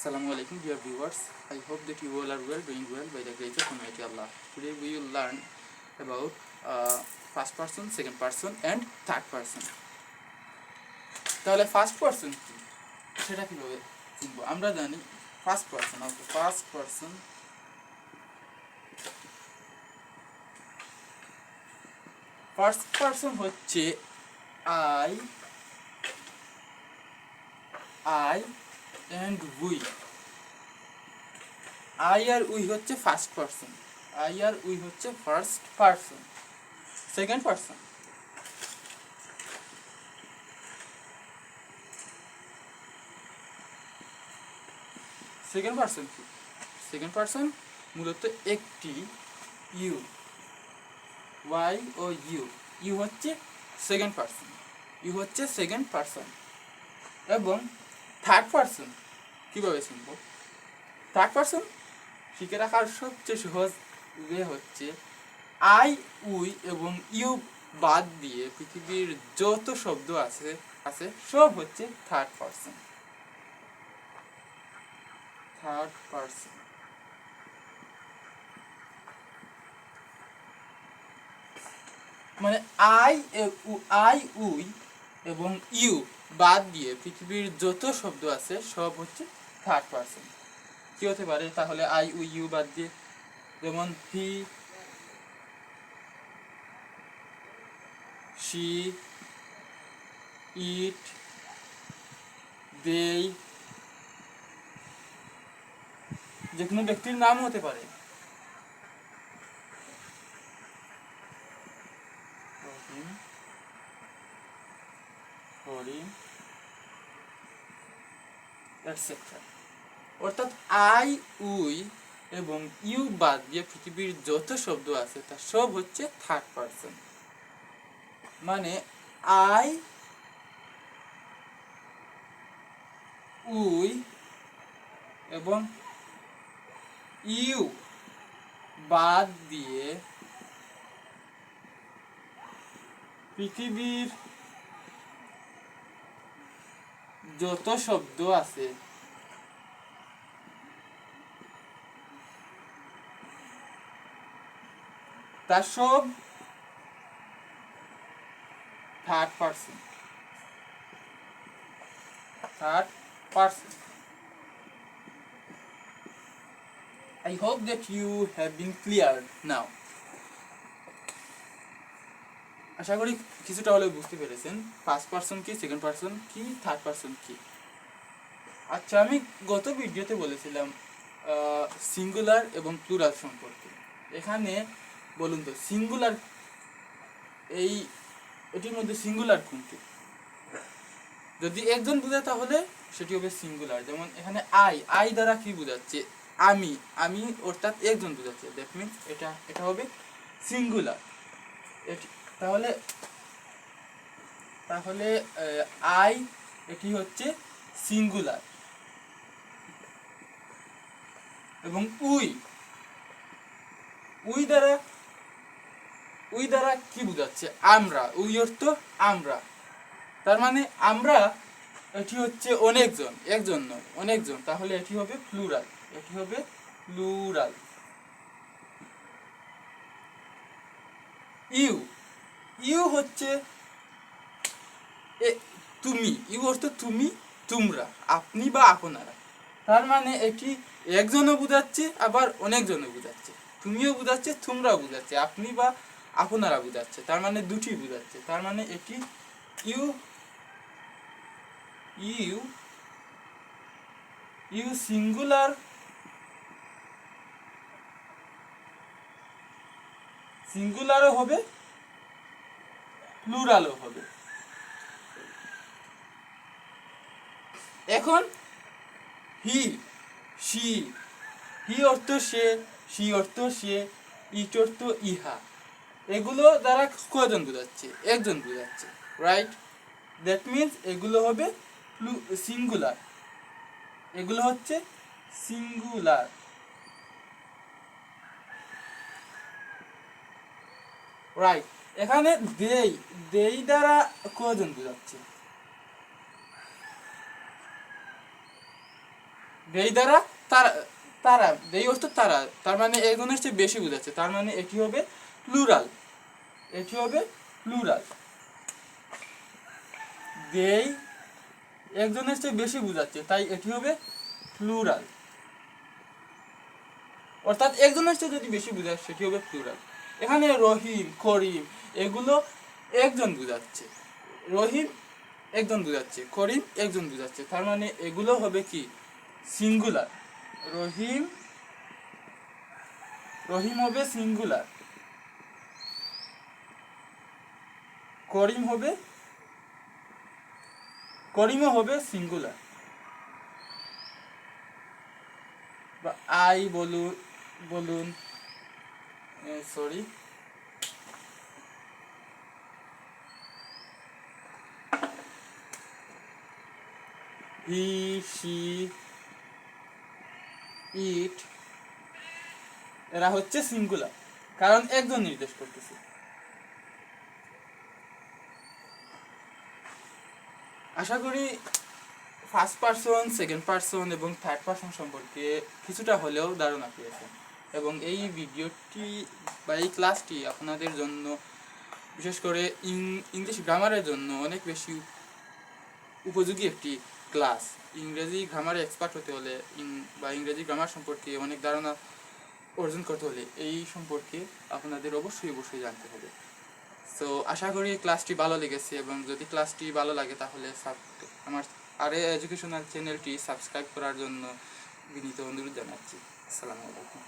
Assalamu alaikum dear viewers. I hope that you all are doing well by the grace of Almighty Allah. Today we will learn about first person, second person and third person. তাহলে first person কি সেটা কিভাবে শিখবো? আমরা জানি first person first person হচ্ছে I and we. I আর we হচ্ছে ফার্স্ট পারসন, I আর we হচ্ছে ফার্স্ট পারসন। সেকেন্ড পারসন কি? সেকেন্ড পারসন মূলত একটি ইউ, ওয়াই ও ইউ হচ্ছে সেকেন্ড পারসন। এবং থার্ড পারসন কীভাবে শিখব? থার্ড পারসন শিখে রাখার সবচেয়ে সহজ ওয়ে হচ্ছে আই, উই এবং ইউ বাদ দিয়ে পৃথিবীর যত শব্দ আছে সব হচ্ছে থার্ড পারসন। মানে আই উই এবং ইউ বাদ দিয়ে পৃথিবীর যত শব্দ আছে সব হচ্ছে থার্ড পারসন। কি হতে পারে তাহলে আই উই ইউ বাদ দিয়ে? যেমন হি, শি, ইট, দে, যে কোনো ব্যক্তির নাম হতে পারে। অর্থাৎ আই উই এবং ইউ বাদ দিয়ে পৃথিবীর যত শব্দ আছে তা সব হচ্ছে থার্ড পারসন। মানে আই উই এবং ইউ বাদ দিয়ে পৃথিবীর যত শব্দ আছে তা সব third person. I hope that you have been clear now. আশা করি কিছুটা হলেও বুঝতে পেরেছেন ফার্স্ট পারসন কি, সেকেন্ড পারসন কি, থার্ড পারসন কি। আচ্ছা, আমি গত ভিডিওতে বলেছিলাম সিঙ্গুলার এবং প্লুরাল সম্পর্কে। এখানে বলুন তো সিঙ্গুলার, এটির মধ্যে সিঙ্গুলার কোনটি? যদি একজন বোঝায় তাহলে সেটি হবে সিঙ্গুলার। যেমন এখানে আই দ্বারা কি বোঝাচ্ছে? আমি অর্থাৎ একজন বোঝাচ্ছে, দ্যাট মিনস এটা হবে সিঙ্গুলার। তাহলে আই এটি হচ্ছে সিঙ্গুলার। এবং উই দ্বারা কি বোঝাচ্ছে? আমরা, উই অর্থ আমরা। তার মানে আমরা, এটি হচ্ছে অনেকজন, একজন নয়, অনেকজন। তাহলে এটি হবে প্লুরাল। ইউ হচ্ছে তুমি, ইউ অর্থ তুমি, তোমরা, আপনি বা আপনারা। তার মানে এটি একজনও বোঝাচ্ছে আবার অনেকজনও বোঝাচ্ছে, তুমিও বোঝাচ্ছে, তোমরাও বোঝাচ্ছে, আপনি বা আপনারা বোঝাচ্ছে। তার মানে দুটি বোঝাচ্ছে। তার মানে এটি ইউ সিঙ্গুলারও হবে, প্লুরালও হবে। এখন হি অর্থ সে, শি অর্থ সে, ইট অর্থ ইহা। এগুলো দ্বারা কয়জন বোঝাচ্ছে? একজন বোঝাচ্ছে, রাইট? দ্যাট মিনস এগুলো হবে সিঙ্গুলার। এগুলো হচ্ছে সিঙ্গুলার, রাইট? এখানে দেই দ্বারা কয়জন বোঝাচ্ছে? দেই দ্বারা তারা, তারা দেই অর্থ তারা, তার মানে একজনের চেয়ে বেশি বোঝাচ্ছে, তার মানে এটি হবে প্লুরাল, এটি হবে প্লুরাল। দেই একজনের চেয়ে বেশি বোঝাচ্ছে, তাই এটি হবে প্লুরাল, অর্থাৎ একজনের চেয়ে যদি বেশি বোঝায় সেটি হবে প্লুরাল। এখানে রহিম, করিম এগুলো একজন বোঝাচ্ছে, রহিম একজন বোঝাচ্ছে, করিম একজন বোঝাচ্ছে, তার মানে এগুলো হবে কি সিঙ্গুলার। রহিম, রহিম হবে সিঙ্গুলার, করিম হবে, করিমও হবে সিঙ্গুলার। বা আই বলুন, বলুন সরি, হি, শি, ইট এরা হচ্ছে সিঙ্গুলার, কারণ একজন নির্দেশ করতেছে। আশা করি ফার্স্ট পারসন, সেকেন্ড পারসন এবং থার্ড পারসন সম্পর্কে কিছুটা হলেও ধারণা পেয়েছেন, এবং এই ভিডিওটি বা এই ক্লাসটি আপনাদের জন্য, বিশেষ করে ইংলিশ গ্রামারের জন্য অনেক বেশি উপযোগী একটি ক্লাস। ইংরেজি গ্রামারে এক্সপার্ট হতে হলে বা ইংরেজি গ্রামার সম্পর্কে অনেক ধারণা অর্জন করতে হলে এই সম্পর্কে আপনাদের অবশ্যই অবশ্যই জানতে হবে। সো আশা করি ক্লাসটি ভালো লেগেছে, এবং যদি ক্লাসটি ভালো লাগে তাহলে আমার আরে এডুকেশনাল চ্যানেলটি সাবস্ক্রাইব করার জন্য বিনীত অনুরোধ জানাচ্ছি। আসসালামু আলাইকুম।